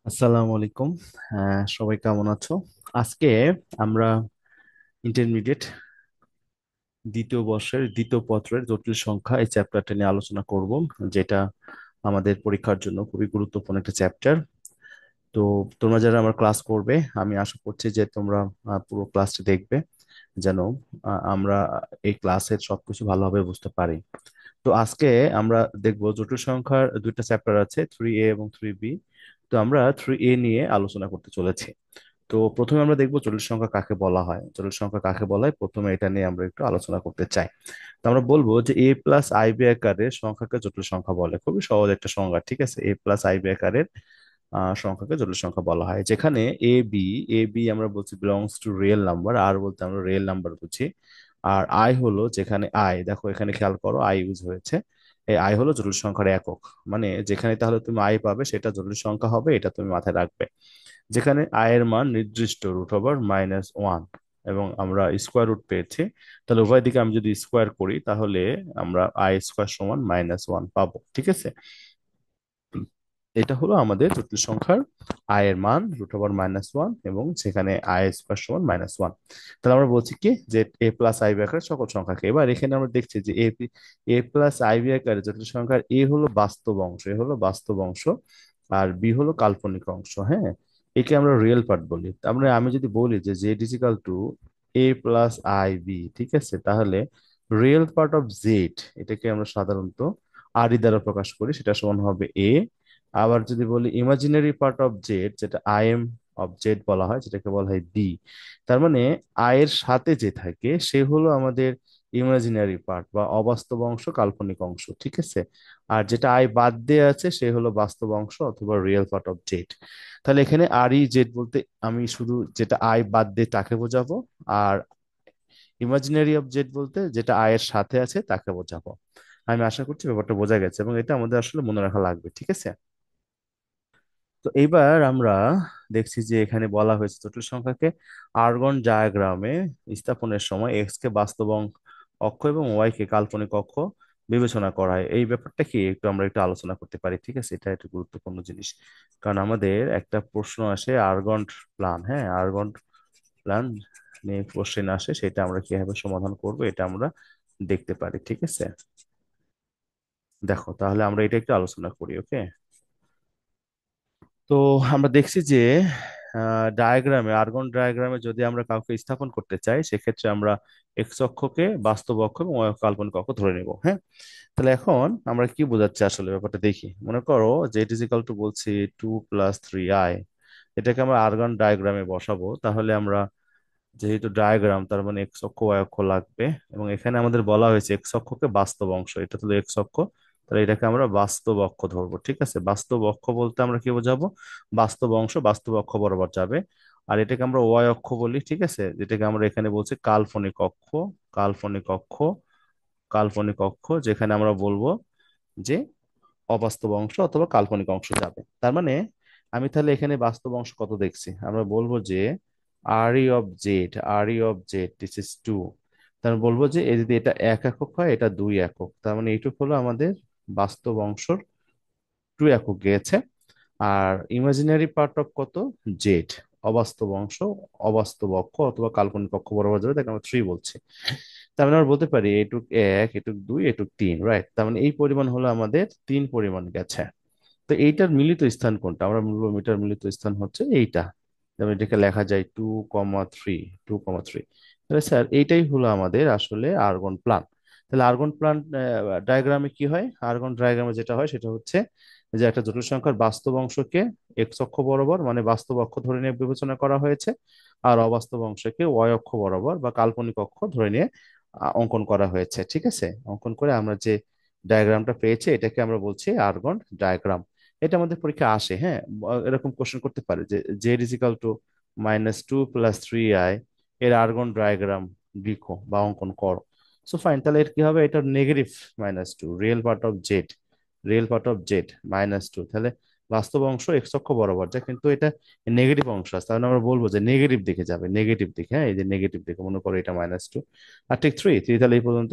আসসালামু আলাইকুম। সবাই কেমন আছো? আজকে আমরা ইন্টারমিডিয়েট দ্বিতীয় বর্ষের দ্বিতীয় পত্রের জটিল সংখ্যা এই চ্যাপ্টারটা নিয়ে আলোচনা করব, যেটা আমাদের পরীক্ষার জন্য খুবই গুরুত্বপূর্ণ একটা চ্যাপ্টার। তো তোমরা যারা আমার ক্লাস করবে, আমি আশা করছি যে তোমরা পুরো ক্লাসটি দেখবে, যেন আমরা এই ক্লাসের সবকিছু ভালোভাবে বুঝতে পারি। তো আজকে আমরা দেখব জটিল সংখ্যার দুইটা চ্যাপ্টার আছে, 3A এবং 3B। তো আমরা 3A নিয়ে আলোচনা করতে চলেছি। তো প্রথমে আমরা দেখবো জটিল সংখ্যা কাকে বলা হয়। জটিল সংখ্যা কাকে বলা হয়, প্রথমে এটা নিয়ে আমরা একটু আলোচনা করতে চাই। তো আমরা বলবো যে এ প্লাস আইবি আকারের সংখ্যাকে জটিল সংখ্যা বলে। খুবই সহজ একটা সংজ্ঞা, ঠিক আছে? এ প্লাস আইবি আকারের সংখ্যাকে জটিল সংখ্যা বলা হয়, যেখানে এ বি আমরা বলছি বিলংস টু রিয়েল নাম্বার, আর বলতে আমরা রিয়েল নাম্বার বুঝি। আর আই হলো, যেখানে আই, দেখো এখানে খেয়াল করো আই ইউজ হয়েছে। এই আই হলো জটিল সংখ্যার একক, মানে যেখানে তাহলে তুমি আই পাবে সেটা জটিল সংখ্যা হবে, এটা তুমি মাথায় রাখবে। যেখানে আই এর মান নির্দিষ্ট √(-1) এবং আমরা স্কোয়ার রুট পেয়েছি, তাহলে উভয় দিকে আমি যদি স্কোয়ার করি তাহলে আমরা আই স্কোয়ার সমান -1 পাবো, ঠিক আছে? এটা হলো আমাদের জটিল সংখ্যার আই এর মান √(-1) এবং সেখানে আই স্কোয়ার সমান -1। তাহলে আমরা বলছি কি যে এ প্লাস আইবি আকারের সকল সংখ্যাকে। এবার এখানে আমরা দেখছি যে এ প্লাস আইবি আকারের জটিল সংখ্যার এ হলো বাস্তব অংশ, এ হলো বাস্তব অংশ, আর বি হলো কাল্পনিক অংশ। হ্যাঁ, একে আমরা রিয়েল পার্ট বলি। আমরা আমি যদি বলি যে Z is equal to A plus I B, ঠিক আছে, তাহলে রিয়েল পার্ট অফ জেড, এটাকে আমরা সাধারণত আর ই দ্বারা প্রকাশ করি, সেটা সমান হবে এ। আবার যদি বলি ইমাজিনারি পার্ট অফ জেড, যেটা আই এম অফ জেড বলা হয়, যেটাকে বলা হয় বি। তার মানে আই এর সাথে যে থাকে সে হলো আমাদের ইমাজিনারি পার্ট বা অবাস্তব অংশ, কাল্পনিক অংশ, ঠিক আছে? আর যেটা আই বাদ দিয়ে আছে সে হলো বাস্তব অংশ অথবা রিয়েল পার্ট অফ জেড। তাহলে এখানে আর ই জেড বলতে আমি শুধু যেটা আই বাদ দিয়ে তাকে বোঝাবো, আর ইমাজিনারি অফ জেড বলতে যেটা আই এর সাথে আছে তাকে বোঝাবো। আমি আশা করছি ব্যাপারটা বোঝা গেছে এবং এটা আমাদের আসলে মনে রাখা লাগবে, ঠিক আছে? তো এইবার আমরা দেখছি যে এখানে বলা হয়েছে জটিল সংখ্যাকে আর্গন ডায়াগ্রামে স্থাপনের সময় এক্স কে বাস্তব অক্ষ এবং ওয়াই কে কাল্পনিক অক্ষ বিবেচনা করা হয়। এই ব্যাপারটা কি একটু আমরা একটু আলোচনা করতে পারি, ঠিক আছে? এটা একটা গুরুত্বপূর্ণ জিনিস, কারণ আমাদের একটা প্রশ্ন আসে আর্গন প্ল্যান, হ্যাঁ, আর্গন প্ল্যান নিয়ে কোশ্চেন আসে, সেটা আমরা কিভাবে সমাধান করব এটা আমরা দেখতে পারি, ঠিক আছে? দেখো তাহলে আমরা এটা একটু আলোচনা করি, ওকে? তো আমরা দেখছি যে ডায়াগ্রামে, আর্গন ডায়াগ্রামে যদি আমরা কাউকে স্থাপন করতে চাই, সেক্ষেত্রে আমরা এক্স অক্ষকে বাস্তব অক্ষ এবং ওয়াই কাল্পনিক অক্ষ ধরে নেব। হ্যাঁ, তাহলে এখন আমরা কি বোঝাচ্ছি আসলে ব্যাপারটা দেখি। মনে করো যে ইট ইজ ইকাল টু বলছি 2 + 3i, এটাকে আমরা আর্গন ডায়াগ্রামে বসাবো। তাহলে আমরা যেহেতু ডায়াগ্রাম, তার মানে এক্স অক্ষ ওয়াই অক্ষ লাগবে, এবং এখানে আমাদের বলা হয়েছে এক্স অক্ষকে বাস্তব অংশ, এটা হলো এক্স অক্ষ, তাহলে এটাকে আমরা বাস্তব অক্ষ ধরবো, ঠিক আছে? বাস্তব অক্ষ বলতে আমরা কি বোঝাবো? বাস্তব অংশ বাস্তব অক্ষ বরাবর যাবে। আর এটাকে আমরা ওয়াই অক্ষ বলি, ঠিক আছে, যেটাকে আমরা এখানে বলছি কাল্পনিক অক্ষ। কাল্পনিক অক্ষ, কাল্পনিক অক্ষ, যেখানে আমরা বলবো যে অবাস্তব অংশ অথবা কাল্পনিক অংশ যাবে। তার মানে আমি তাহলে এখানে বাস্তব অংশ কত দেখছি, আমরা বলবো যে R E of z this is 2। তার মানে বলবো যে এই যদি এটা 1 একক হয়, এটা 2 একক, তার মানে এইটুকু হলো আমাদের বাস্তব অংশর 2 একক গিয়েছে। আর ইমাজিনারি পার্ট অফ কত? জেড, অবাস্তব অংশ, অবাস্তব অক্ষ অথবা কাল্পনিক অক্ষ বরাবর যাবে, তাকে আমরা 3 বলছি। তার মানে আমরা বলতে পারি এটুক 1, এটুক 2, এটুক 3, রাইট? তার মানে এই পরিমাণ হলো আমাদের 3 পরিমাণ গেছে। তো এইটার মিলিত স্থান কোনটা? আমরা বলবো এটার মিলিত স্থান হচ্ছে এইটা, যেমন এটাকে লেখা যায় 2,3, 2,3। তাহলে স্যার এইটাই হলো আমাদের আসলে আর্গন প্ল্যান। তাহলে আর্গন প্ল্যান ডায়াগ্রামে কি হয়? আর্গন ডায়াগ্রামে যেটা হয় সেটা হচ্ছে যে একটা জটিল সংখ্যার বাস্তব অংশকে এক্স অক্ষ বরাবর, মানে বাস্তব অক্ষ ধরে নিয়ে বিবেচনা করা হয়েছে, আর অবাস্তব অংশকে ওয়াই অক্ষ বরাবর বা কাল্পনিক অক্ষ ধরে নিয়ে অঙ্কন করা হয়েছে, ঠিক আছে? অঙ্কন করে আমরা যে ডায়াগ্রামটা পেয়েছি এটাকে আমরা বলছি আর্গন ডায়াগ্রাম। এটা আমাদের পরীক্ষা আসে, হ্যাঁ। এরকম কোশ্চেন করতে পারে যে Z is equal two -2 + 3i, এর আর্গন ডায়াগ্রাম লিখো বা অঙ্কন করো। সো ফাইন, তাহলে এর কি হবে? এটা negative -2, real part of Z, real part of Z -2, তাহলে বাস্তব অংশ এক্স অক্ষ বরাবর যায়, কিন্তু এটা নেগেটিভ অংশ আছে, তাহলে আমরা বলবো যে নেগেটিভ দিকে যাবে, নেগেটিভ দিকে। হ্যাঁ, এই যে নেগেটিভ দিকে, মনে করো এটা -2। আর ঠিক 3, তাহলে এই পর্যন্ত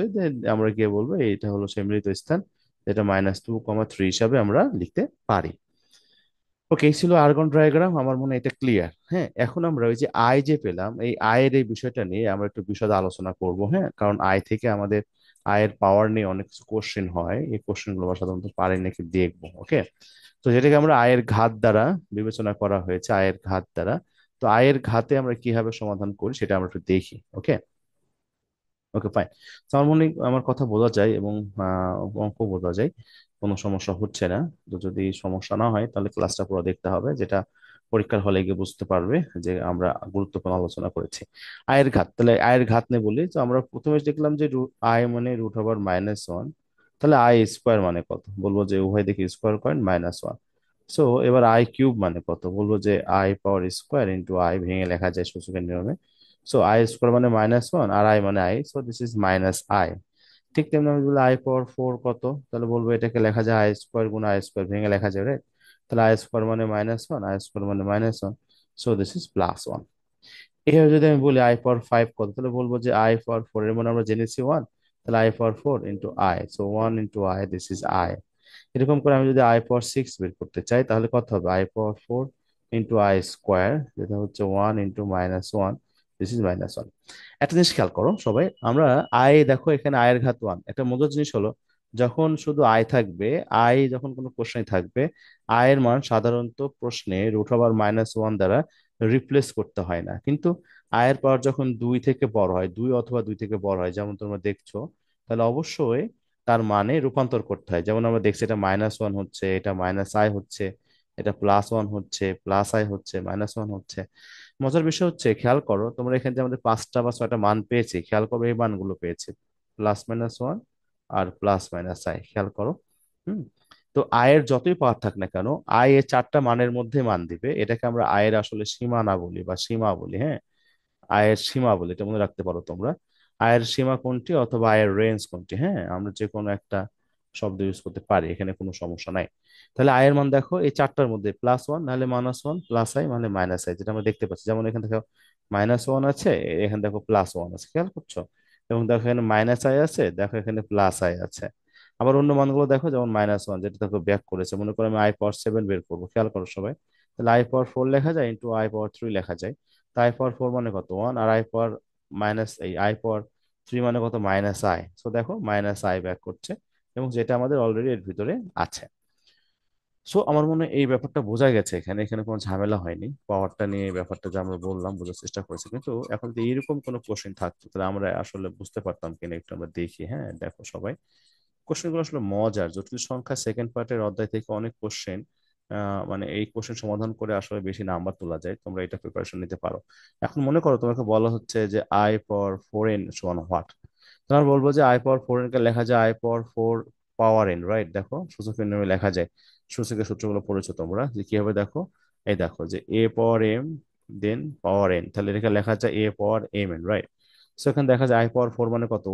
আমরা গিয়ে বলবো এইটা হলো সম্মিলিত স্থান, যেটা -2,3 হিসাবে আমরা লিখতে পারি। ওকে, এই ছিল আর্গন ডায়াগ্রাম। আমার মনে হয় এটা ক্লিয়ার। হ্যাঁ, এখন আমরা ওই যে আই যে পেলাম, এই আয়ের এই বিষয়টা নিয়ে আমরা একটু বিশদ আলোচনা করব। হ্যাঁ, কারণ আই থেকে আমাদের আয়ের পাওয়ার নিয়ে অনেক কিছু কোশ্চেন হয়, এই কোশ্চেন গুলো আমরা সাধারণত পারি নাকি দেখবো। ওকে, তো যেটাকে আমরা আয়ের ঘাত দ্বারা বিবেচনা করা হয়েছে, আয়ের ঘাত দ্বারা। তো আয়ের ঘাতে আমরা কিভাবে সমাধান করি সেটা আমরা একটু দেখি। ওকে, ওকে ফাইন। তো আমার মনে হয় আমার কথা বোঝা যায় এবং অঙ্ক বোঝা যায়, কোনো সমস্যা হচ্ছে না। তো যদি সমস্যা না হয় তাহলে ক্লাসটা পুরো দেখতে হবে, যেটা পরীক্ষার হলে গিয়ে বুঝতে পারবে যে আমরা গুরুত্বপূর্ণ আলোচনা করেছি। আয়ের ঘাত, তাহলে আয়ের ঘাত নিয়ে বলি। তো আমরা প্রথমে দেখলাম যে আয় মানে √/-1। তাহলে আই স্কোয়ার মানে কত, বলবো যে উভয় দিকে স্কোয়ার করেন -1। সো এবার আই কিউব মানে কত, বলবো যে I power square into I, ভেঙে লেখা যায় সূচকের নিয়মে। সো আই স্কোয়ার মানে -1 আর আই মানে I, so this is -i। ঠিক তেমনি আমি বলি I⁴ কত, তাহলে বলবো এটাকে লেখা যায় I² × I², ভেঙে লেখা যায়, রাইট? তাহলে I² মানে -1, I² মানে -1, সো দিস ইজ +1। এভাবে যদি আমি বলি I⁴ কত, তাহলে বলবো যে I⁴ এর মানে আমরা জেনেছি 1, তাহলে I⁴ into I, so 1 × I, this is I. এরকম করে আমি যদি I⁴ বের করতে চাই তাহলে কত হবে, I⁴ × I², যেটা হচ্ছে 1 × -1, দিস ইজ -1। একটা জিনিস খেয়াল করো সবাই, আমরা আই, দেখো এখানে আয়ের ঘাত 1। একটা মজার জিনিস হলো, যখন শুধু আই থাকবে, আই যখন কোনো প্রশ্নে থাকবে, আয়ের মান সাধারণত প্রশ্নে √/-1 দ্বারা রিপ্লেস করতে হয় না। কিন্তু আয়ের পাওয়ার যখন 2 থেকে বড় হয়, 2 অথবা 2 থেকে বড় হয়, যেমন তোমরা দেখছো, তাহলে অবশ্যই তার মানে রূপান্তর করতে হয়। যেমন আমরা দেখছি এটা -1 হচ্ছে, এটা -i হচ্ছে, এটা +1 হচ্ছে, +i হচ্ছে, -1 হচ্ছে। মজার বিষয় হচ্ছে, খেয়াল করো তোমরা এখানে যে আমাদের 5টা বা 6টা মান পেয়েছি, খেয়াল করো এই মানগুলো পেয়েছি +-1 আর +-i, খেয়াল করো। হুম। তো আয়ের যতই পাওয়ার থাক না কেন, আই এর 4টা মানের মধ্যে মান দিবে। এটাকে আমরা আয়ের আসলে সীমানা বলি বা সীমা বলি। হ্যাঁ, আয়ের সীমা বলি, এটা মনে রাখতে পারো তোমরা। আয়ের সীমা কোনটি অথবা আয়ের রেঞ্জ কোনটি, হ্যাঁ, আমরা যে কোনো একটা শব্দ ইউজ করতে পারি, এখানে কোনো সমস্যা নাই। তাহলে আয়ের মান দেখো এই 4টার মধ্যে +1 নাহলে -1, +i মানে -i, যেটা আমরা দেখতে পাচ্ছি। যেমন এখানে দেখো -1 আছে, এখানে দেখো +1 আছে, খেয়াল করছো? এবং দেখো এখানে -i আছে, দেখো এখানে +i আছে। আবার অন্য মানগুলো দেখো, যেমন -1 যেটা দেখো ব্যাক করেছে। মনে করো আমি I⁴ বের করবো, খেয়াল করো সবাই। তাহলে I⁴ লেখা যায় ইন্টু I⁴ লেখা যায়। তো I⁴ মানে কত, 1, আর I⁴ মানে কত, -i। সো দেখো -i ব্যাক করছে, এবং যেটা আমাদের অলরেডি এর ভিতরে আছে। সো আমার মনে হয় এই ব্যাপারটা বোঝা গেছে। এখানে এখানে কোনো ঝামেলা হয়নি, পাওয়ারটা নিয়ে এই ব্যাপারটা যে আমরা বললাম, বোঝার চেষ্টা করেছি। কিন্তু এখন যদি এইরকম কোনো কোশ্চেন থাকতো তাহলে আমরা আসলে বুঝতে পারতাম কিনা, একটু আমরা দেখি। হ্যাঁ, দেখো সবাই, কোশ্চেনগুলো আসলে মজার। জটিল সংখ্যা সেকেন্ড পার্টের অধ্যায় থেকে অনেক কোশ্চেন, মানে এই কোশ্চেন সমাধান করে আসলে বেশি নাম্বার তোলা যায়। তোমরা এটা প্রিপারেশন নিতে পারো। এখন মনে করো তোমাকে বলা হচ্ছে যে I⁴n সমান হোয়াট। তোমার বলবো যে I⁴n কে লেখা যায় I⁴ রাইট? দেখো সূচকের নিয়মে লেখা যায়, সূচকের সূত্রগুলো পড়েছো তোমরা, যে কিভাবে দেখো। এই দেখো যে A⁴m দেন পাওয়ার n, তাহলে এটাকে লেখা যায় A⁴mn, রাইট? সো এখানে দেখা যায় I⁴ মানে কত,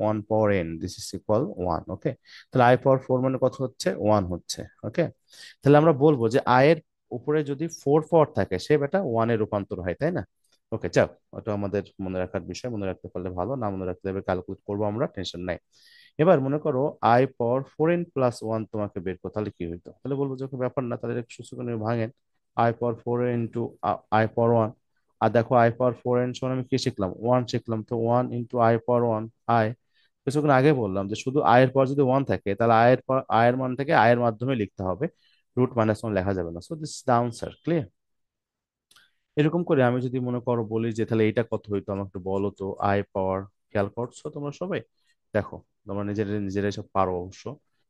1 দিস ইজ ইকুয়াল 1। ওকে, তাহলে I⁴ মানে কত হচ্ছে, 1 হচ্ছে। ওকে, তাহলে আমরা বলবো যে এর উপরে যদি 4 পাওয়ার থাকে, সে বেটা 1-এ রূপান্তর হয়, তাই না? ওকে, যাও, ওটা আমাদের মনে রাখার বিষয়, মনে রাখতে পারলে ভালো, না মনে রাখতে হবে ক্যালকুলেট করবো আমরা, টেনশন নাই। এবার মনে করো I⁴n+1 তোমাকে বের করো, তাহলে কি হইতো? তাহলে বলবো যে ওকে, ব্যাপার না, তাহলে এটা সূচক নিয়ে ভাঙেন। I⁴n into I⁴1। আর দেখো I⁴n সমান আমি কি শিখলাম, 1 শিখলাম। তো 1 ইন্টু I⁴1 আই। কিছুক্ষণ আগে বললাম যে শুধু আয়ের পর যদি 1 থাকে, তাহলে আয়ের পর আয়ের মান থেকে আয়ের মাধ্যমে লিখতে হবে, √-1 লেখা যাবে না। So this is the answer, clear? এরকম করে আমি যদি মনে করো বলি যে তাহলে এটা কত হইতো, আমাকে একটু বলো তো। আই পাওয়ার, খেয়াল করছো তোমরা সবাই? দেখো, তোমরা নিজেরা নিজেরাই সব পারো অবশ্য,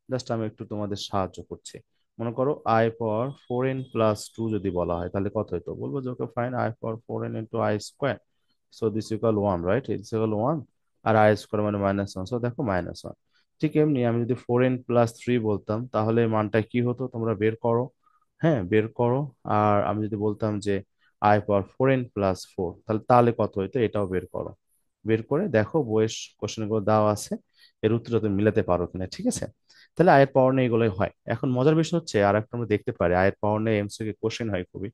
জাস্ট আমি একটু তোমাদের সাহায্য করছি। মনে করো I⁴n+2 যদি বলা হয় তাহলে কত হইতো, বলবো যে okay fine, I⁴ into I², so this equal 1, right? It's equal 1, আর I² মানে -1, সো দেখো -1। ঠিক এমনি আমি যদি 4n+3 বলতাম, তাহলে মানটা কি হতো তোমরা বের করো। হ্যাঁ, বের করো। আর আমি যদি বলতাম যে I⁴n+4, তাহলে তাহলে কত হইতো, এটাও বের করো। বের করে দেখো, বইয়ের কোশ্চেন গুলো দেওয়া আছে, এর উত্তরটা তুমি মিলাতে পারো কিনা, ঠিক আছে? তাহলে আয়ের পাওয়ার নিয়ে এগুলোই হয়। এখন মজার বিষয় হচ্ছে, আর একটা আমরা দেখতে পারি, আয়ের পাওয়ার নিয়ে এমসিকিউ কোশ্চেন হয়, খুবই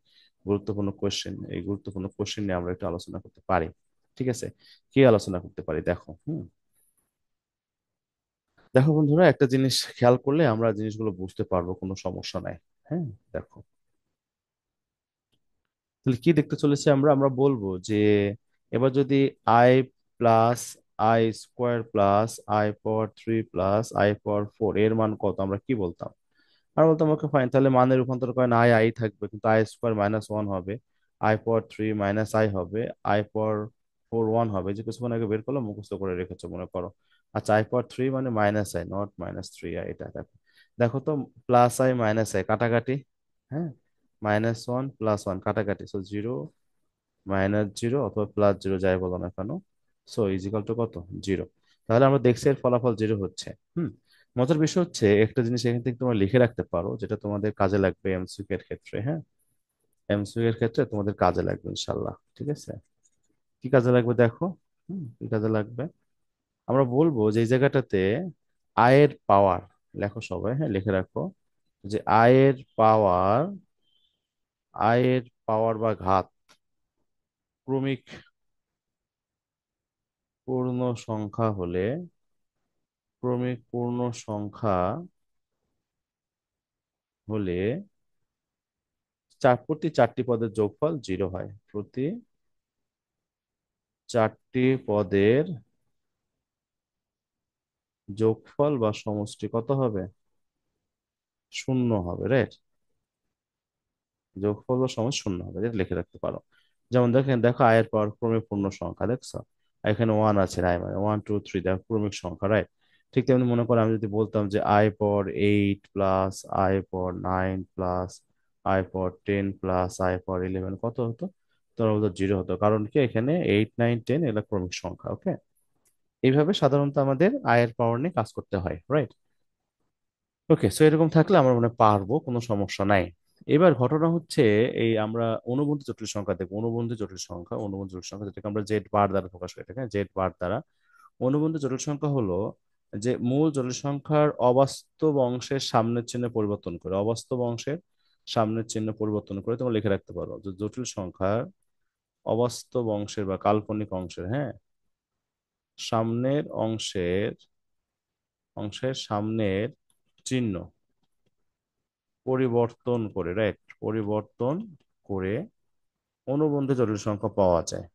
গুরুত্বপূর্ণ কোশ্চেন। এই গুরুত্বপূর্ণ কোশ্চেন নিয়ে আমরা একটু আলোচনা করতে পারি, ঠিক আছে? কি আলোচনা করতে পারি, দেখো। দেখো বন্ধুরা, একটা জিনিস খেয়াল করলে আমরা জিনিসগুলো বুঝতে পারবো, কোনো সমস্যা নাই। হ্যাঁ, দেখো, তাহলে কি দেখতে চলেছি আমরা? আমরা বলবো যে এবার যদি I plus I square plus I power three plus I power four এর মান কত, আমরা কি বলতাম? আর বলতাম ওকে ফাইন, তাহলে মানের রূপান্তর করেন, আই আই থাকবে কিন্তু আই স্কোয়ার মাইনাস ওয়ান হবে, I power three minus I হবে, আই পাওয়ার ফোর ওয়ান হবে, যে কিছুক্ষণ আগে বের করলাম মুখস্থ করে রেখেছো মনে করো। আচ্ছা, আই পাওয়ার থ্রি মানে minus I, not minus three I, এটা দেখো। দেখো তো, প্লাস আই মাইনাস আই কাটাকাটি, হ্যাঁ, মাইনাস ওয়ান প্লাস ওয়ান কাটাকাটি, সো জিরো মাইনাস জিরো অথবা প্লাস জিরো যাই বলো না কেন, সো ইজিকাল টু কত? জিরো। তাহলে আমরা দেখছি এর ফলাফল জিরো হচ্ছে। হুম। মজার বিষয় হচ্ছে একটা জিনিস এখান থেকে তোমরা লিখে রাখতে পারো, যেটা তোমাদের কাজে লাগবে এমসিকিউ এর ক্ষেত্রে, হ্যাঁ, এমসিকিউ এর ক্ষেত্রে তোমাদের কাজে লাগবে ইনশাল্লাহ, ঠিক আছে? কি কাজে লাগবে দেখো। কি কাজে লাগবে? আমরা বলবো যে এই জায়গাটাতে আয়ের পাওয়ার, লেখো সবাই, হ্যাঁ লিখে রাখো, যে আয়ের পাওয়ার বা ঘাত ক্রমিক পূর্ণ সংখ্যা হলে, ক্রমিক পূর্ণ সংখ্যা হলে প্রতি চারটি পদের যোগফল জিরো হয়। প্রতি চারটি পদের যোগফল বা সমষ্টি কত হবে? শূন্য হবে, রাইট? যোগফল বা সমষ্টি শূন্য হবে, যেটা লিখে রাখতে পারো। যেমন দেখেন, দেখো আয়ের পাওয়ার ক্রমিক পূর্ণ সংখ্যা, দেখছো? এখানে ওয়ান আছে, রাই মানে ওয়ান টু থ্রি, দেখো ক্রমিক সংখ্যা, রাইট? ঠিক তেমনি মনে করো আমি যদি বলতাম যে I power eight plus I power nine plus I power ten plus I power eleven, কত হতো? তোমরা বলতো জিরো হতো, কারণ কি এখানে এইট নাইন টেন এগুলো ক্রমিক সংখ্যা, ওকে? এইভাবে সাধারণত আমাদের আয়ের পাওয়ার নিয়ে কাজ করতে হয়, রাইট? ওকে, সো এরকম থাকলে আমরা মনে হয় পারবো, কোনো সমস্যা নাই। এবার ঘটনা হচ্ছে, এই আমরা অনুবন্ধী জটিল সংখ্যা দেখবো, অনুবন্ধী জটিল সংখ্যা যেটাকে আমরা জেড বার দ্বারা প্রকাশ করি, ঠিক আছে, জেড বার দ্বারা। অনুবন্ধী জটিল সংখ্যা হলো যে মূল জটিল সংখ্যার অবাস্তব অংশের সামনের চিহ্ন পরিবর্তন করে, অবাস্তব অংশের সামনের চিহ্ন পরিবর্তন করে তোমরা লিখে রাখতে পারো যে জটিল সংখ্যার অবাস্তব অংশের বা কাল্পনিক অংশের, হ্যাঁ, সামনের অংশের সামনের চিহ্ন পরিবর্তন করে, রাইট, পরিবর্তন করে অনুবন্ধী জটিল সংখ্যা পাওয়া যায়।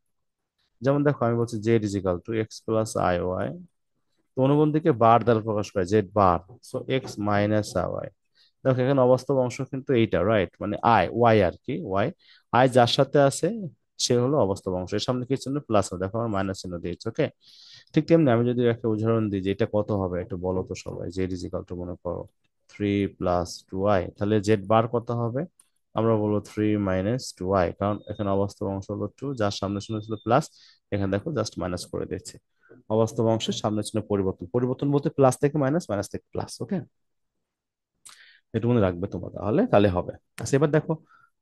যেমন দেখো আমি বলছি Z is equal to X plus I Y, তো অনুবন্ধীকে বার দ্বারা প্রকাশ করে, Z bar, so X minus I Y. দেখো এখানে অবাস্তব অংশ কিন্তু এইটা, রাইট, মানে আই ওয়াই আর কি, ওয়াই। আই যার সাথে আছে সে হলো অবাস্তব অংশ, এর সামনে কি চিহ্ন? প্লাস, দেখো আমার মাইনাস চিহ্ন দিয়েছে, ওকে? ঠিক তেমনি আমি যদি একটা উদাহরণ দিই যে এটা কত হবে একটু বলো তো সবাই, জেড ইজিক্যাল টু মনে করো থ্রি প্লাস টু আই, তাহলে জেড বার কত হবে? আমরা বলবো থ্রি মাইনাস টু আই, কারণ এখানে অবাস্তব অংশ হলো টু, যার সামনে শূন্য ছিল প্লাস, এখানে দেখো জাস্ট মাইনাস করে দিচ্ছে। অবাস্তব অংশের সামনে ছিল পরিবর্তন, পরিবর্তন বলতে প্লাস থেকে মাইনাস, মাইনাস থেকে প্লাস, ওকে? এটা মনে রাখবে তোমরা, তাহলে তাহলে হবে। আচ্ছা এবার দেখো,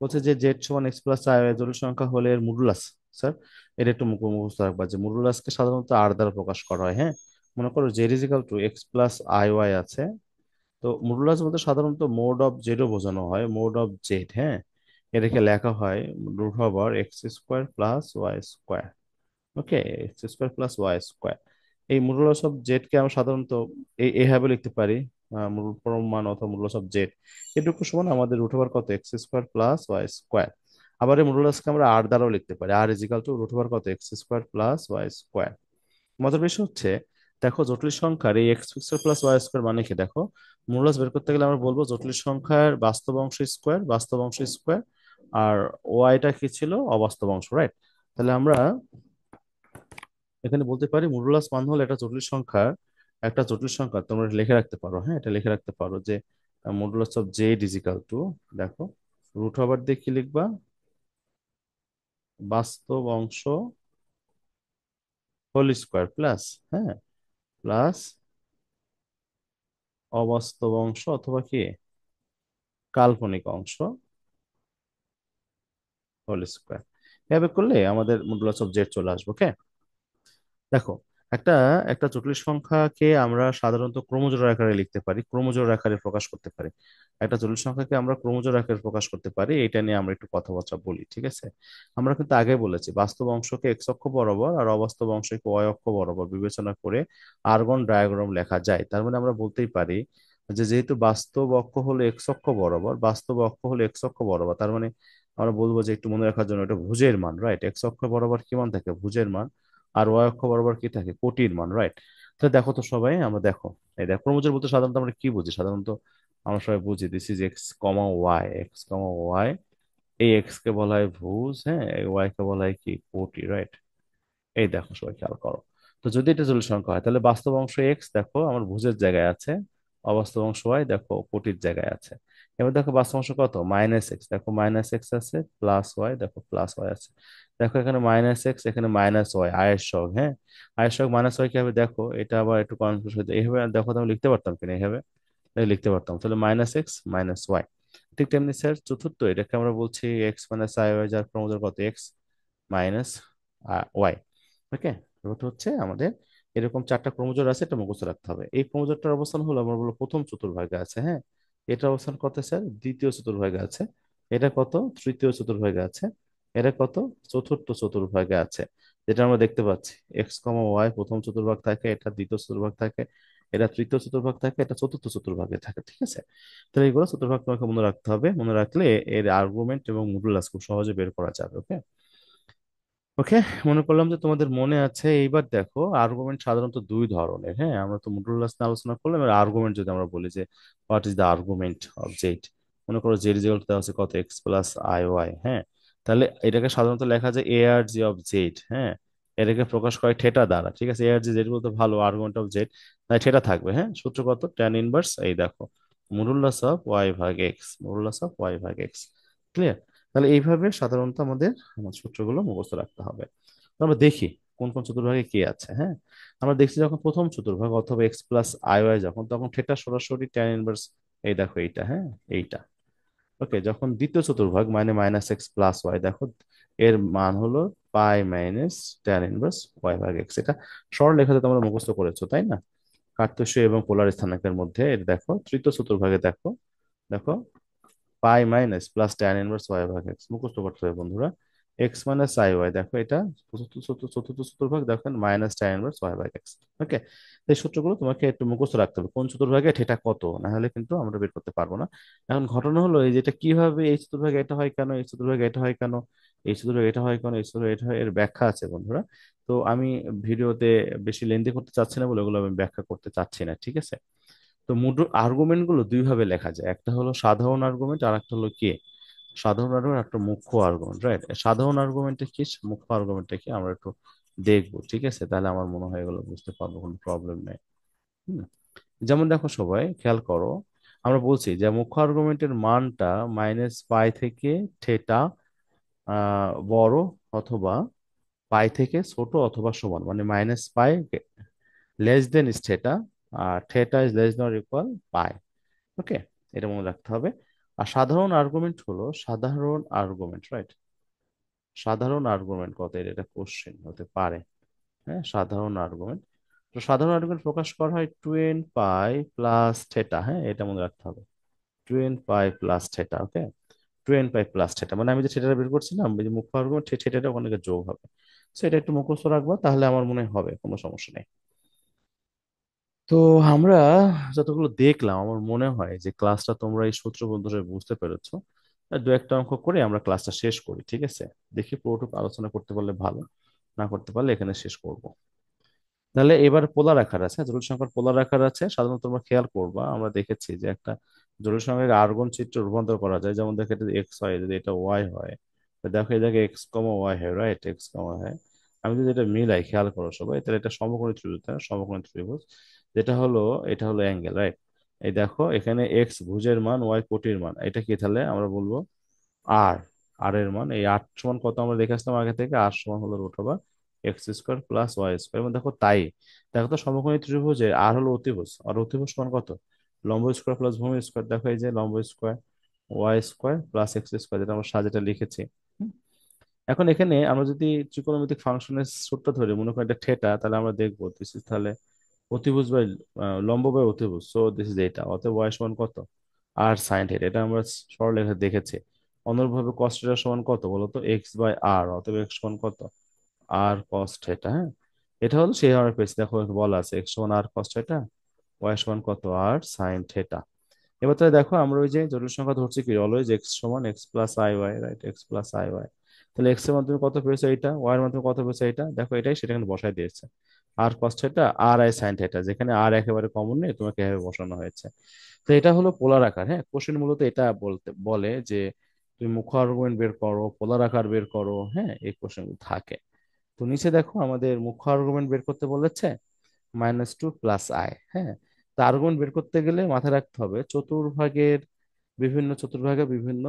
বলছে যে জেড সমান এক্স প্লাস আই জটিল সংখ্যা হলে এর মডুলাস, স্যার এটা একটু মুখস্থ রাখবা যে মডুলাসকে সাধারণত আর দ্বারা প্রকাশ করা হয়, হ্যাঁ। মনে করো Z is equal to X plus I Y আছে, তো মডুলাস বলতে সাধারণত মোড অফ জেডও বোঝানো হয়, মোড অফ জেড, হ্যাঁ। এটাকে লেখা হয় root over x square plus Y square, okay, x square plus Y square. এই মডুলাস অফ জেড কে আমরা সাধারণত এইভাবে লিখতে পারি, মূল পরম মান অথবা মডুলাস অফ জেড এটুকু সমান আমাদের রুট ওভার কত, X square plus Y square. আবার এই মডুলাসকে আমরা আর দ্বারাও লিখতে পারি, R is equal to root over কত, X square plus Y square. মজার বিষয় হচ্ছে, দেখো জটিল সংখ্যার এই X square plus Y square মানে কি দেখো, মডুলাস বের করতে গেলে আমরা বলবো জটিল সংখ্যার বাস্তব অংশ স্কোয়ার, বাস্তব অংশ স্কোয়ার, আর ওয়াইটা কি ছিল? অবাস্তব অংশ, রাইট? তাহলে আমরা এখানে বলতে পারি মডুলাস মান হলো একটা জটিল সংখ্যা তোমরা লিখে রাখতে পারো, হ্যাঁ, এটা লিখে রাখতে পারো যে modulus of Z is equal to, দেখো রুট ওভার দিয়ে কি লিখবা? বাস্তব অংশ হোল স্কোয়ার প্লাস, হ্যাঁ, প্লাস অবাস্তব অংশ অথবা কি কাল্পনিক অংশ হোল স্কোয়ার। এভাবে করলে আমাদের মডুলাস অফ জেড চলে আসবে, ওকে? দেখো, একটা একটা জটিল সংখ্যাকে আমরা সাধারণত ক্রমজোড় আকারে লিখতে পারি, ক্রমজোড় আকারে প্রকাশ করতে পারি। একটা জটিল সংখ্যাকে আমরা ক্রমজোড় আকারে প্রকাশ করতে পারি, এটা নিয়ে আমরা একটু কথাবার্তা বলি, ঠিক আছে? আমরা কিন্তু আগে বলেছি বাস্তব অংশকে এক্স অক্ষ বরাবর আর অবাস্তব অংশকে ওয়াই অক্ষ বরাবর বিবেচনা করে আর্গন ডায়াগ্রাম লেখা যায়। তার মানে আমরা বলতেই পারি যে যেহেতু বাস্তব অক্ষ হলো এক্স অক্ষ বরাবর, বাস্তব অক্ষ হলো এক্স অক্ষ বরাবর, তার মানে আমরা বলবো যে একটু মনে রাখার জন্য এটা ভুজের মান, রাইট? এক্স অক্ষ বরাবর কি মান থাকে? ভুজের মান। আর ওয়াই অক্ষ বরাবর কি থাকে? কোটির মান, রাইট? তো দেখো তো সবাই, আমরা দেখো, এই দেখো ক্রমজোর বলতে সাধারণত আমরা কি বুঝি? সাধারণত আমরা সবাই বুঝি this is X comma Y, X comma Y. এই এক্স কে বলা হয় ভুজ, হ্যাঁ, এই ওয়াই কে বলা হয় কি? কোটি, রাইট? এই দেখো সবাই খেয়াল করো। তো যদি এটা জটিল সংখ্যা হয় তাহলে বাস্তব অংশ এক্স দেখো আমার ভুজের জায়গায় আছে, অবাস্তব অংশ ওয়াই দেখো কোটির জায়গায় আছে। এবার দেখো বাস্তব অংশ কত? মাইনাস এক্স, দেখো মাইনাস এক্স আছে, প্লাস ওয়াই দেখো প্লাস ওয়াই আছে। দেখো এখানে মাইনাস এক্স, এখানে মাইনাস ওয়াই, আয়ের সহগ, হ্যাঁ, আয়ের সহগ মাইনাস ওয়াই কি হবে দেখো, এটা আবার একটু কনফিউজ হয়ে যায়। এইভাবে দেখো তো আমি লিখতে পারতাম কিনা? এইভাবে লিখতে পারতাম, তাহলে মাইনাস এক্স মাইনাস ওয়াই। ঠিক তেমনি স্যার চতুর্থ, এটাকে আমরা বলছি এক্স মাইনাস আই ওয়াই, যার ক্রমজোর কত? X minus y. Okay, root হচ্ছে আমাদের এরকম চারটা ক্রমজোর আছে, এটা মুখস্থ রাখতে হবে। এই ক্রমজোরটার অবস্থান হলো আমরা বলবো প্রথম চতুর্ভাগে আছে, হ্যাঁ। এটার অবস্থান কত স্যার? দ্বিতীয় চতুর্ভাগে আছে। এটা কত? তৃতীয় চতুর্ভাগে আছে। এটা কত? চতুর্থ চতুর্ভাগে আছে। যেটা আমরা দেখতে পাচ্ছি, এক্স কমা ওয়াই প্রথম চতুর্ভাগ থাকে, এটা দ্বিতীয় চতুর্ভাগ থাকে, এটা তৃতীয় চতুর্ভাগ থাকে, এটা চতুর্থ চতুর্ভাগে থাকে, ঠিক আছে? তাহলে এইগুলো চতুর্ভাগ তোমাকে মনে রাখতে হবে। মনে রাখলে এর আর্গুমেন্ট এবং মডুলাস খুব সহজে বের করা যাবে। ওকে, ওকে, মনে করলাম যে তোমাদের মনে আছে। এইবার দেখো আর্গুমেন্ট সাধারণত দুই ধরনের, হ্যাঁ, আমরা তো মডুলাস নিয়ে আলোচনা করলাম। এবার আর্গুমেন্ট যদি আমরা বলি যে what is the argument of Z, মনে করো জেড ইকুয়াল টু আছে কত? এক্স প্লাস আই ওয়াই, হ্যাঁ। তাহলে এটাকে সাধারণত লেখা যায় এ আর জি অফ জেড, হ্যাঁ। এটাকে প্রকাশ করে থিটা দ্বারা, ঠিক আছে? এ আর জি জেড বলতে ভালো, আর্গুমেন্ট অফ জেড, তাই থিটা থাকবে, হ্যাঁ। সূত্র কত? ট্যান ইনভার্স, এই দেখো, মডুলাস অফ ওয়াই ভাগ এক্স, মডুলাস অফ ওয়াই ভাগ এক্স। ক্লিয়ার? তাহলে এইভাবে সাধারণত আমাদের সূত্রগুলো মুখস্থ রাখতে হবে। তো আমরা দেখি কোন কোন চতুর্ভাগে কি আছে, হ্যাঁ। আমরা দেখছি যখন প্রথম চতুর্ভাগ অথবা এক্স প্লাস আই ওয়াই, যখন তখন থিটা সরাসরি ট্যান ইনভার্স, এই দেখো এইটা, হ্যাঁ, এইটা। ওকে, যখন দ্বিতীয় চতুর্ভাগ মানে মাইনাস এক্স প্লাস ওয়াই, দেখো এর মান হলো পাই মাইনাস ট্যান ইনভার্স ওয়াই ভাগ এক্স। এটা সরলরেখাতে তোমরা মুখস্থ করেছো, তাই না? কার্তেশীয় এবং পোলার স্থানাঙ্কের মধ্যে এটা দেখো তৃতীয় চতুর্ভাগে দেখো, দেখো pi minus plus tan inverse y ভাগ এক্স মুখস্থ করতে হবে বন্ধুরা। এক্স মাইনাস আই ওয়াই দেখো, এটা চতুর্থ চতুর্ভাগ দেখেন মাইনাস ট্যান ইনভার্স ওয়াই ভাগ এক্স। ওকে, এই সূত্রগুলো তোমাকে একটু মুখস্থ রাখতে হবে, কোন চতুর্ভাগে এটা কত, না হলে কিন্তু আমরা বের করতে পারবো না। এখন ঘটনা হলো এই যেটা কিভাবে এই চতুর্ভাগে এটা হয় কেন, এই চতুর্ভাগে এটা হয় কেন, এই চতুর্ভাগে এটা হয় কেন, এই চতুর্ভাগে এটা হয়, এর ব্যাখ্যা আছে বন্ধুরা। তো আমি ভিডিওতে বেশি লেন্দি করতে চাচ্ছি না বলে ওগুলো আমি ব্যাখ্যা করতে চাচ্ছি না, ঠিক আছে? তো মোট আর্গুমেন্ট গুলো দুই ভাবে লেখা যায়, একটা হলো সাধারণ আর্গুমেন্ট আর একটা হলো কি? সাধারণ আর্গুমেন্ট, একটা মুখ্য আর্গুমেন্ট, রাইট? সাধারণ আর্গুমেন্টটা কি, মুখ্য আর্গুমেন্টটা কি, আমরা একটু দেখবো, ঠিক আছে? তাহলে আমার মনে হয় এগুলো বুঝতে পারবো, কোনো প্রবলেম নেই। হুম। যেমন দেখো সবাই খেয়াল করো, আমরা বলছি যে মুখ্য আর্গুমেন্টের মানটা মাইনাস পাই থেকে থেটা বড়, অথবা পাই থেকে ছোট অথবা সমান, মানে minus pi less than is theta, আর theta is less than equal pi. Okay, এটা মনে রাখতে হবে। আর সাধারণ আর্গুমেন্ট হলো সাধারণ আর্গুমেন্ট, রাইট? সাধারণ আর্গুমেন্ট কত, এটা একটা কোশ্চেন হতে পারে, হ্যাঁ। সাধারণ আর্গুমেন্ট, তো সাধারণ আর্গুমেন্ট প্রকাশ করা হয় টুয়েন পাই প্লাস থেটা, হ্যাঁ, এটা মনে রাখতে হবে। টুয়েন পাই প্লাস থেটা, ওকে। টুয়েন পাই প্লাস থেটা মানে আমি যে থেটাটা বের করছিলাম, এই যে মুখ্য আর্গুমেন্ট, থেটাটা ওখানে যোগ হবে। তো এটা একটু মুখস্থ রাখবো, তাহলে আমার মনে হয় হবে, কোনো সমস্যা নেই। তো আমরা যতগুলো দেখলাম, আমার মনে হয় যে ক্লাসটা তোমরা এই সূত্রবদ্ধ ধরে বুঝতে পেরেছো। আর দু একটা অঙ্ক করে আমরা ক্লাসটা শেষ করি, ঠিক আছে? দেখি পুরোটুকু আলোচনা করতে পারলে ভালো, না করতে পারলে এখানে শেষ করব। তাহলে এবার পোলার আকার আছে, জটিল সংখ্যার পোলার আকার আছে। সাধারণত তোমরা খেয়াল করবা, আমরা দেখেছি যে একটা জটিল সংখ্যাকে আর্গন চিত্র রূপান্তর করা যায়। যেমন দেখো এটা এক্স হয়, যদি এটা ওয়াই হয়, তো দেখো এই জায়গায় এক্স কমা ওয়াই হয়, রাইট? এক্স কমা হয়। আমি যদি এটা মিলাই, খেয়াল করো সবাই, তাহলে এটা সমকোণী ত্রিভুজ, তাই না? সমকোণী ত্রিভুজ, যেটা হলো, এটা হলো অ্যাঙ্গেল, রাইট? এই দেখো এখানে এক্স ভুজের মান, ওয়াই কোটির মান, এটা কি? তাহলে আমরা বলবো আর, আর এর মান, এই আর সমান কত আমরা দেখে আসলাম আগে থেকে, আর সমান হলো root over x square plus Y square. এবং দেখো তাই, দেখো তো সমকোণী ত্রিভুজে আর হলো অতিভুজ, আর অতিভুজ সমান কত? লম্ব স্কোয়ার প্লাস ভূমি স্কোয়ার। দেখো এই যে লম্ব square Y square plus X square, যেটা আমরা সাজেটা লিখেছি। হুম। এখন এখানে আমরা যদি ত্রিকোণমিতিক ফাংশনের সূত্র ধরে মনে করি এটা থেটা, তাহলে আমরা দেখবো দিস ইজ তাহলে অতিভুজ বাই লম্ব বাই অতিভুজ, সো দিস ইজ এটা, অতএব ওয়াই সমান কত? আর সাইন থিটা, এটা আমরা সরলরেখা দেখেছি। অনুরূপভাবে কস থিটা সমান কত বলতো? এক্স বাই আর, অতএব এক্স সমান কত? আর কস থিটা, হ্যাঁ। এটা হলো সেই ধরনের পেয়েছি, দেখো বলা আছে এক্স সমান আর কস থিটা, ওয়াই সমান কত? আর সাইন থিটা। এবার তাহলে দেখো আমরা ওই যে জটিল সংখ্যা ধরছি কি অলওয়েজ এক্স সমান X plus I Y, right? X plus I Y. তাহলে এক্স এর মাধ্যমে কত পেয়েছে এটা, ওয়াই এর মাধ্যমে কত পেয়েছে এটা, দেখো এটাই সেটা কিন্তু বসাই দিয়েছে। R cos theta r i sine theta, যেখানে আর একেবারে কমন নেই তোমাকে এভাবে বসানো হয়েছে। তো এটা হলো পোলার আকার। হ্যাঁ, কোশ্চেন মূলত এটা বলতে বলে যে তুমি মুখ্য আর্গুমেন্ট বের করো, পোলার আকার বের করো। হ্যাঁ, এই কোশ্চেন থাকে। তো নিচে দেখো আমাদের মুখ্য আর্গুমেন্ট বের করতে বলেছে -2 + i। হ্যাঁ, তা আর্গুমেন্ট বের করতে গেলে মাথায় রাখতে হবে চতুর্ভাগের বিভিন্ন চতুর্ভাগে বিভিন্ন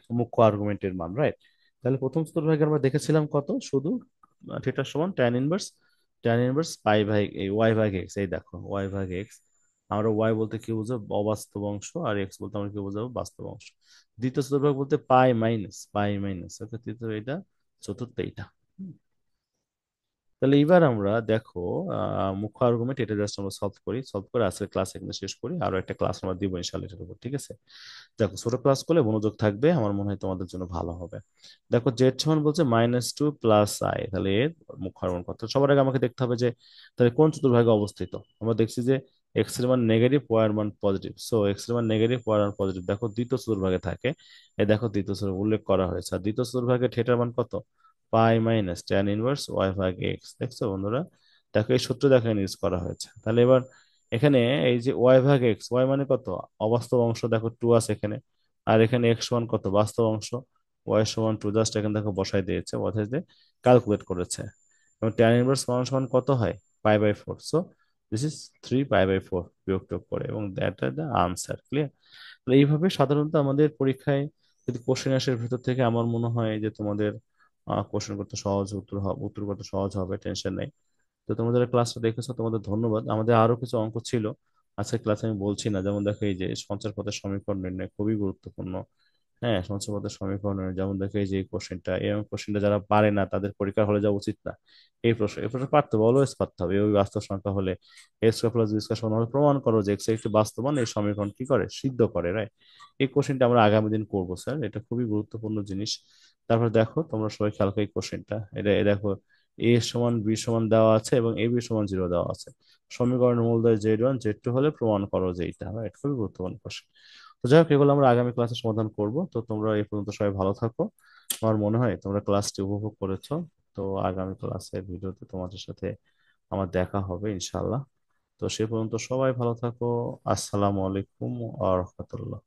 মুখ্য আর্গুমেন্টের মান, রাইট? তাহলে প্রথম চতুর্ভাগে আমরা দেখেছিলাম কত, শুধু থিটা সমান ট্যান ইনভার্স পাই ভাগ এই ওয়াই ভাগ এক্স। এই দেখো ওয়াই ভাগ এক্স, আমরা ওয়াই বলতে কি বুঝাবো, অবাস্তব অংশ, আর এক্স বলতে আমরা কি বুঝাবো, বাস্তব অংশ। দ্বিতীয় চতুর্ভাগ বলতে পাই মাইনাস অর্থাৎ তৃতীয় এটা, চতুর্থ এইটা। তাহলে এবার আমরা দেখো মুখ্য আর্গুমেন্ট এটা জাস্ট আমরা সলভ করে আজকের ক্লাস এখানে শেষ করি। আরো একটা ক্লাস আমরা দিব ইনশাআল্লাহ এটার উপর, ঠিক আছে? দেখো ছোট ক্লাস করলে মনোযোগ থাকবে, আমার মনে হয় তোমাদের জন্য ভালো হবে। দেখো জেড সমান বলছে -2 + i, তাহলে এর মুখ্য আর্গুমেন্ট কত। সবার আগে আমাকে দেখতে হবে যে তাহলে কোন চতুর্ভাগে অবস্থিত। আমরা দেখছি যে এক্স এর মান নেগেটিভ, ওয়াই এর মান পজিটিভ। সো এক্স এর মান নেগেটিভ, ওয়াই এর মান পজিটিভ, দেখো দ্বিতীয় চতুর্ভাগে থাকে। এই দেখো দ্বিতীয় চতুর্ভাগে উল্লেখ করা হয়েছে। আর দ্বিতীয় চতুর্ভাগে থিটার মান কত, পাই - ট্যান ইনভার্স ওয়াই ভাগ এক্স। দেখছো বন্ধুরা? দেখো এই সূত্র দেখো ইউজ করা হয়েছে। তাহলে এবার এখানে এই যে ওয়াই ভাগ এক্স, ওয়াই মানে কত, অবাস্তব অংশ, দেখো 2 আছে এখানে। আর এখানে এক্স সমান কত, বাস্তব অংশ, ওয়াই সমান 2, জাস্ট এখানে দেখো বসাই দিয়েছে, অর্থাৎ যে ক্যালকুলেট করেছে। এবং ট্যান ইনভার্স মান সমান কত হয়, পাই/4। সো দিস ইজ 3 পাই/4 বিয়োগ টোগ করে, এবং that are the answer. Clear? এইভাবে সাধারণত আমাদের পরীক্ষায় যদি কোশ্চেন আসে এর ভেতর থেকে, আমার মনে হয় যে তোমাদের কোশ্চেন করতে সহজ, উত্তর করতে সহজ হবে, টেনশন নেই। তো তোমাদের ক্লাসটা দেখেছো, তোমাদের ধন্যবাদ। আমাদের আরো কিছু অঙ্ক ছিল আজকের ক্লাসে, আমি বলছি না, যেমন দেখো এই যে সঞ্চার পথের সমীকরণ নির্ণয় খুবই গুরুত্বপূর্ণ। হ্যাঁ, সঞ্চার পথের সমীকরণ নির্ণয়, যেমন দেখো এই যে এই কোশ্চেনটা, এই কোশ্চেনটা যারা পারে না তাদের পরীক্ষার হলে যাওয়া উচিত না। এই প্রশ্ন পারতে হবে, অলওয়েজ পারতে হবে। ওই বাস্তব সংখ্যা হলে X square plus B square সমান হলে প্রমাণ করো যে এক্স একটি বাস্তব মান, এই সমীকরণ কি করে, সিদ্ধ করে, রাইট? এই কোশ্চেনটা আমরা আগামী দিন করবো স্যার, এটা খুবই গুরুত্বপূর্ণ জিনিস। তারপর দেখো তোমরা সবাই খেয়াল করো এই কোশ্চেনটা, এটা দেখো এ সমান বি সমান দেওয়া আছে এবং এ বি সমান 0 দেওয়া আছে। সমীকরণের মূলদয় Z1 Z2 হলে প্রমাণ করো যে এইটা, রাইট? খুবই গুরুত্বপূর্ণ কোশ্চেন। তো যাই হোক, এগুলো আমরা আগামী ক্লাসে সমাধান করব। তো তোমরা এই পর্যন্ত সবাই ভালো থাকো। আমার মনে হয় তোমরা ক্লাসটি উপভোগ করেছো। তো আগামী ক্লাসের ভিডিওতে তোমাদের সাথে আমার দেখা হবে ইনশাআল্লাহ। তো সে পর্যন্ত সবাই ভালো থাকো। আসসালামু আলাইকুম আ রহমতুল্লাহ।